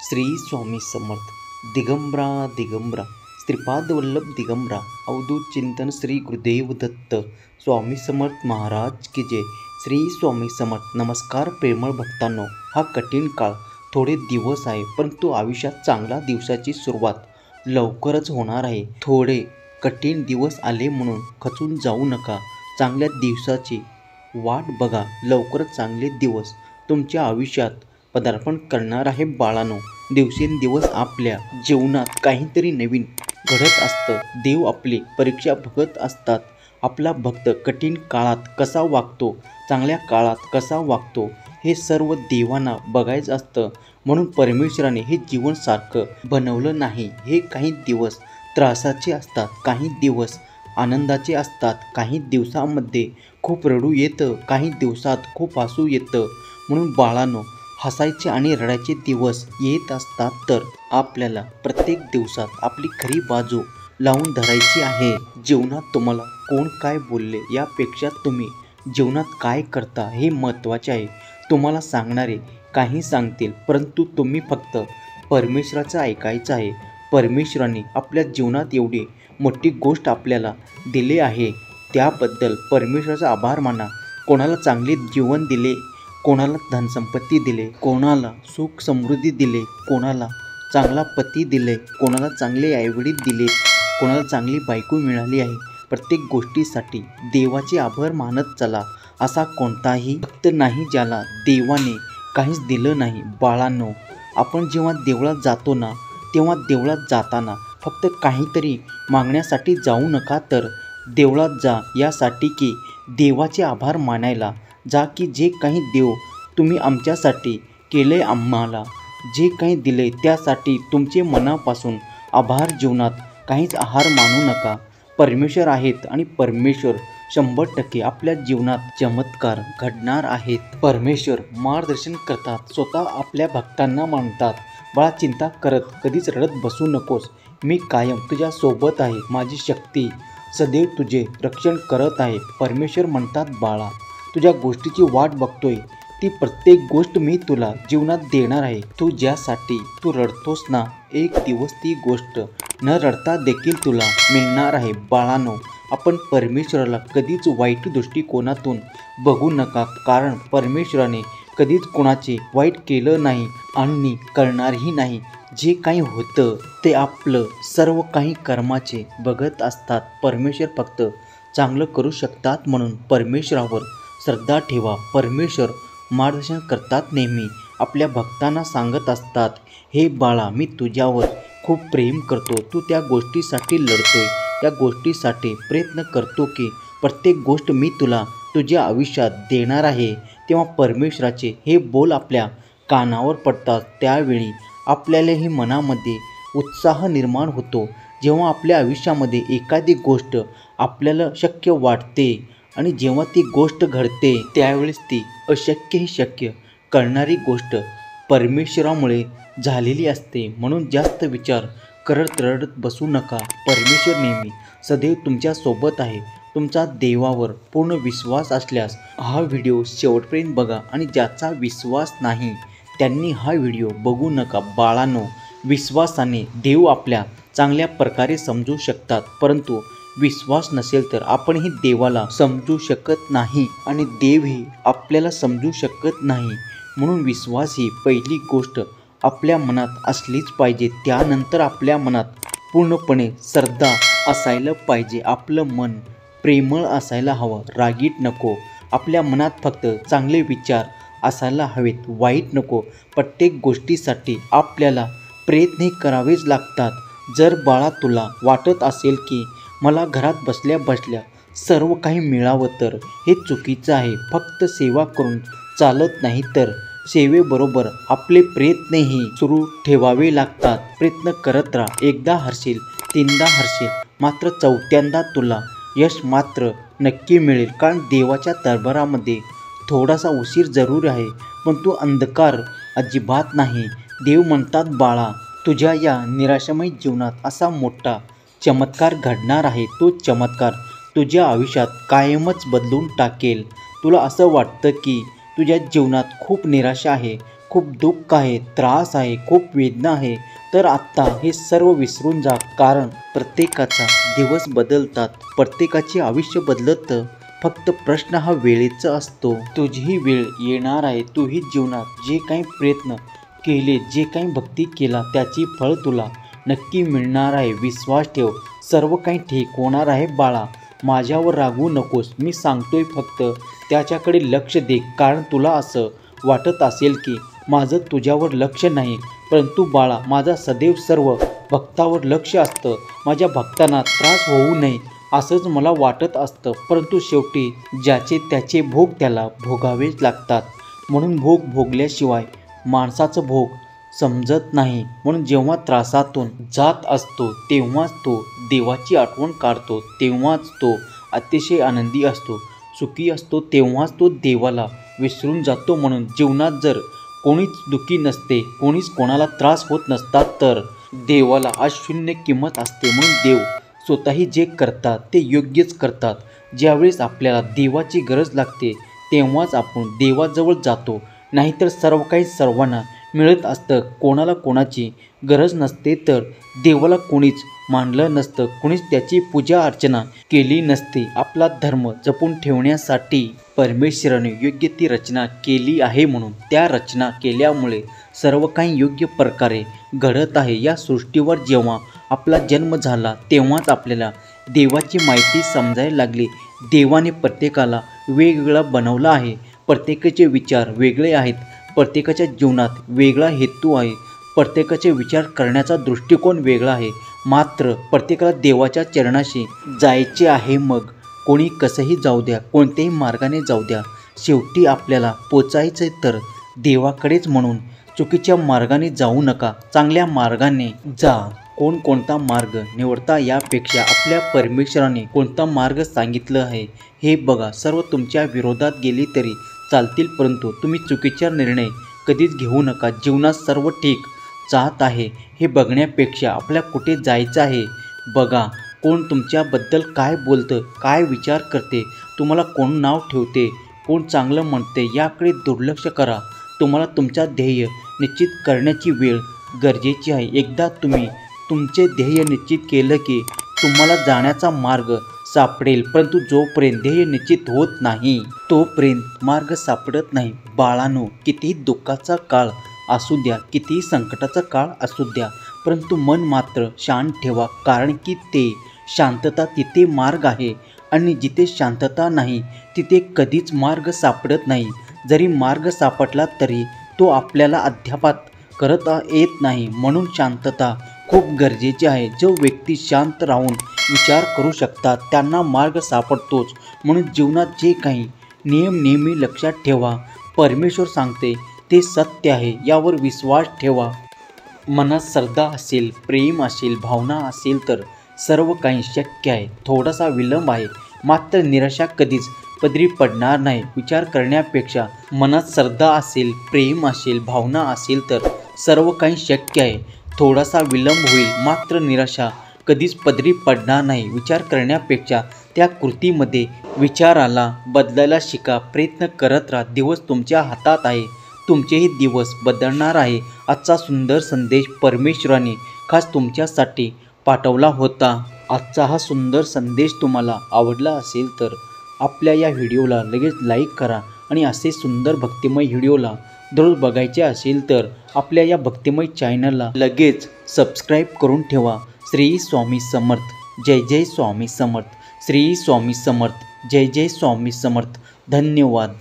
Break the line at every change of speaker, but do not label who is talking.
श्री स्वामी समर्थ। दिगंबरा दिगंबरा श्रीपाद वल्लभ दिगंबरा अवधूत चिंतन श्री गुरुदेव दत्त स्वामी समर्थ महाराज की जय। श्री स्वामी समर्थ। नमस्कार प्रेमळ भक्तांनो, हा कठीण काळ थोडे दिवस आहे, परंतु आयुष्यात चांगल्या दिवसाची सुरुवात लवकरच होणार आहे। थोडे कठीण दिवस आले म्हणून खचून जाऊ नका, चांगल्या दिवसाची वाट बघा। लवकरच चांगले दिवस तुमच्या आयुष्यात पदार्पण करणार आहे बाळांनो। दिवसेंदिवस आपल्या जीवनात काहीतरी नवीन घडत असतं। देव आपली परीक्षा बघत असतात। आपला भक्त कठीण काळात कसा वागतो, चांगल्या काळात कसा वागतो, हे सर्व देवांना बघायचं असतं। म्हणून परमेश्वराने हे जीवन सारखं बनवलं नाही। हे काही दिवस त्रासाचे असतात, काही दिवस आनंदाचे असतात, काही दिवसांमध्ये खूप रडू येतं, काही दिवसात खूप हसू येतं। म्हणून बाळांनो, हसायचे आणि रडायचे दिवस येत असतात, तर आपल्याला प्रत्येक दिवसात आपली खरी बाजू लावून धरायची आहे। जीवनात तुम्हाला कोण काय बोलले यापेक्षा तुम्ही जीवनात काय करता हे महत्त्वाचे आहे। तुम्हाला सांगणारे काही सांगतील, परंतु तुम्ही फक्त परमेश्वराचं ऐकायचं आहे। परमेश्वराने आपल्या जीवनात एवढी मोठी गोष्ट आपल्याला दिली आहे, त्याबद्दल परमेश्वराचा आभार माना। कोणाला चांगले जीवन दिले, कोणाला धनसंपत्ती दिले, कोणाला सुख समृद्धी दिले, कोणाला चांगला पती दिले, कोणाला चांगले आईवडील दिले, कोणाला चांगली बायको मिळाली आहे। प्रत्येक गोष्टीसाठी देवाचे आभार मानत चला। असा कोणताही भक्त नाही ज्याला देवाने काहीच दिलं नाही। बाळांनो, आपण जेव्हा देवळात जातो ना, तेव्हा देवळात जाताना फक्त काहीतरी मागण्यासाठी जाऊ नका, तर देवळात जा यासाठी की देवाचे आभार मानायला जा, की जे काही देव तुम्ही आमच्यासाठी केले, आम्हाला जे काही दिले त्यासाठी तुमचे मनापासून आभार। जीवनात काहीच आहार मानू नका। परमेश्वर आहेत आणि परमेश्वर 100% आपल्या जीवनात चमत्कार घडणार आहेत। परमेश्वर मार्गदर्शन करतात, स्वतः आपल्या भक्तांना मानतात। बाळा, चिंता करत कधीच रडत बसू नकोस। मी कायम तुझ्या सोबत आहे, माझी शक्ती सदैव तुझे रक्षण करत आहे। परमेश्वर म्हणतात, बाळा, तुझ्या गोष्टीची वाट बघतोय, ती प्रत्येक गोष्ट मी तुला जीवनात देणार आहे। तू ज्यासाठी तू रडतोस ना, एक दिवस ती गोष्ट न रडता देखील तुला मिळणार आहे। बाळांनो, आपण परमेश्वराला कधीच वाईट दृष्टिकोनातून बघू नका, कारण परमेश्वराने कधीच कोणाचे वाईट केलं नाही आणि करणारही नाही। जे काही होतं ते आपलं सर्व काही कर्माचे बघत असतात। परमेश्वर फक्त चांगलं करू शकतात, म्हणून परमेश्वरावर श्रद्धा ठेवा। परमेश्वर मार्गदर्शन करतात, नेहमी आपल्या भक्तांना सांगत असतात, हे बाळा, मी तुझ्यावर खूप प्रेम करतो। तू त्या गोष्टीसाठी लढतोय, त्या गोष्टीसाठी प्रयत्न करतो की प्रत्येक गोष्ट मी तुला तुझ्या आयुष्यात देणार आहे। तेव्हा परमेश्वराचे हे बोल आपल्या कानावर पडतात, त्यावेळी आपल्यालाही मनामध्ये उत्साह निर्माण होतो। जेव्हा आपल्या आयुष्यामध्ये एखादी गोष्ट आपल्याला शक्य वाटते आणि जेव्हा ती गोष्ट घडते, त्यावेळेस ती अशक्य ही शक्य करणारी गोष्ट परमेश्वरामुळे झालेली असते। म्हणून जास्त विचार करत रडत बसू नका। परमेश्वर नेहमी सदैव तुमच्या सोबत आहे। तुमचा देवावर पूर्ण विश्वास असल्यास हा व्हिडिओ शेवटपर्यंत बघा, आणि ज्याचा विश्वास नाही त्यांनी हा व्हिडिओ बघू नका। बाळांनो, विश्वासाने देव आपल्या चांगल्या प्रकारे समजू शकतात, परंतु विश्वास नसेल तर आपणही देवाला समजू शकत नाही आणि देवही आपल्याला समजू शकत नाही। म्हणून विश्वास ही पहिली गोष्ट आपल्या मनात असलीच पाहिजे। त्यानंतर आपल्या मनात पूर्णपणे श्रद्धा असायला पाहिजे। आपलं मन प्रेमळ असायला हवं, रागीट नको। आपल्या मनात फक्त चांगले विचार असायला हवेत, वाईट नको। प्रत्येक गोष्टीसाठी आपल्याला प्रयत्न करावेच लागतात। जर बाळा तुला वाटत असेल की मला घरात बसल्या बसल्या सर्व काही मिळावं, तर हे चुकीचं आहे। फक्त सेवा करून चालत नाही, तर सेवेबरोबर आपले प्रयत्नही सुरू ठेवावे लागतात। प्रयत्न करत राहा, एकदा हरशील, तीनदा हरशील, मात्र चौथ्यांदा तुला यश मात्र नक्की मिळेल। कारण देवाच्या दरबारामध्ये थोडासा उशीर जरूर आहे, पण तो अंधकार अजिबात नाही। देव म्हणतात, बाळा, तुझ्या या निराशामय जीवनात असा मोठा चमत्कार घडणार आहे। तो चमत्कार तुझ्या आयुष्यात कायमच बदलून टाकेल। तुला असं वाटतं की तुझ्या जीवनात खूप निराशा आहे, खूप दुःख आहे, त्रास आहे, खूप वेदना आहे, तर आत्ता हे सर्व विसरून जा. कारण प्रत्येकाचा दिवस बदलतात, प्रत्येकाचे आयुष्य बदलतं. फक्त प्रश्न हा वेळेचा असतो. तुझी वेळ येणार आहे. तूही जीवनात जे काही प्रयत्न केले, जे काही भक्ती केला, त्याची फळ तुला नक्की मिळणार आहे. विश्वास ठेव, सर्व काही ठीक होणार आहे बाळा. माझ्यावर रागवू नकोस, मी सांगतोय फक्त त्याच्याकडे लक्ष दे. कारण तुला असं वाटत असेल की माझं तुझ्यावर लक्ष नाही, परंतु बाळा, माझा सदैव सर्व भक्तावर लक्ष असतं. माझ्या भक्तांना त्रास होऊ नये असंच मला वाटत असतं, परंतु शेवटी ज्याचे त्याचे भोग त्याला भोगावेच लागतात. म्हणून भोग भोगल्याशिवाय माणसाचं भोग समजत नाही. म्हणून जेव्हा त्रासातून जात असतो तेव्हाच तो देवाची आठवण काढतो, तेव्हाच तो अतिशय आनंदी असतो, सुखी असतो, तेव्हाच तो देवाला विसरून जातो. म्हणून जीवनात जर कोणीच दुःखी नसते, कोणीच कोणाला त्रास होत नसतात, तर देवाला अशून्य किंमत असते. म्हणून देव स्वतःही जे करतात ते योग्यच करतात. ज्यावेळेस आपल्याला देवाची गरज लागते तेव्हाच आपण देवाजवळ जातो, नाहीतर सर्व काही सर्वांना मिळत असतं. कोणाला कोणाची गरज नसते, तर देवाला कोणीच मानलं नसतं, कोणीच त्याची पूजा अर्चना केली नसते. आपला धर्म जपून ठेवण्यासाठी परमेश्वराने योग्य ती रचना केली आहे. म्हणून त्या रचना केल्यामुळे सर्व काही योग्य प्रकारे घडत आहे. या सृष्टीवर जेव्हा आपला जन्म झाला तेव्हाच आपल्याला देवाची माहिती समजायला लागली. देवाने प्रत्येकाला वेगवेगळा बनवला आहे. प्रत्येकाचे विचार वेगळे आहेत, प्रत्येकाच्या जीवनात वेगळा हेतू आहे, प्रत्येकाचे विचार करण्याचा दृष्टिकोन वेगळा आहे. मात्र प्रत्येकाला देवाच्या चरणाशी जायचे आहे. मग कोणी कसंही जाऊ द्या, कोणत्याही मार्गाने जाऊ द्या, शेवटी आपल्याला पोचायचं तर देवाकडेच. म्हणून चुकीच्या मार्गाने जाऊ नका, चांगल्या मार्गाने जा. कोणता मार्ग निवडता यापेक्षा आपल्या परमेश्वराने कोणता मार्ग सांगितलं आहे हे बघा. सर्व तुमच्या विरोधात गेली तरी चालतील, परंतु तुम्ही चुकीचा निर्णय कधीच घेऊ नका. जीवनात सर्व ठीक जात आहे हे बघण्यापेक्षा आपल्या कुठे जायचं आहे बघा. कोण तुमच्याबद्दल काय बोलतं, काय विचार करते, तुम्हाला कोण नाव ठेवते, कोण चांगलं म्हणते, याकडे दुर्लक्ष करा. तुम्हाला तुमचा ध्येय निश्चित करण्याची वेळ गरजेची आहे. एकदा तुम्ही तुमचे ध्येय निश्चित केलं की तुम्हाला जाण्याचा मार्ग सापडेल, परंतु जोपर्यंत ध्येय निश्चित होत नाही तोपर्यंत मार्ग सापडत नाही. बाळांनो, कितीही दुःखाचा काळ असू द्या, कितीही संकटाचा काळ असू द्या, परंतु मन मात्र शांत ठेवा. कारण की ते शांतता तिथे मार्ग आहे, आणि जिथे शांतता नाही तिथे कधीच मार्ग सापडत नाही. जरी मार्ग सापडला तरी तो आपल्याला अद्यापात करता येत नाही. म्हणून शांतता खूप गरजेची आहे. जो व्यक्ती शांत राहून विचार करू शकतात त्यांना मार्ग सापडतोच. म्हणून जीवनात जे काही नियम नेहमी लक्षात ठेवा. परमेश्वर सांगते ते सत्य आहे, यावर विश्वास ठेवा. मनात श्रद्धा असेल, प्रेम असेल, भावना असेल तर सर्व काही शक्य आहे. थोडासा विलंब आहे, मात्र निराशा कधीच पदरी पडणार नाही. विचार करण्यापेक्षा मनात श्रद्धा असेल, प्रेम असेल, भावना असेल तर सर्व काही शक्य आहे. थोडासा विलंब होईल, मात्र निराशा कधीच पदरी पडणार नाही. विचार करण्यापेक्षा त्या कृतीमध्ये विचाराला बदलायला शिका. प्रयत्न करत राहा. दिवस तुमच्या हातात आहे, तुमचेही दिवस बदलणार आहे. आजचा सुंदर संदेश परमेश्वराने खास तुमच्यासाठी पाठवला होता. आजचा हा सुंदर संदेश तुम्हाला आवडला असेल तर आपल्या या व्हिडिओला लगेच लाईक करा, आणि असे सुंदर भक्तिमय व्हिडिओला दररोज बघायचे असेल तर आपल्या या भक्तिमय चॅनलला लगेच सबस्क्राईब करून ठेवा. श्री स्वामी समर्थ. जय जय स्वामी समर्थ. श्री स्वामी समर्थ. जय जय स्वामी समर्थ. धन्यवाद.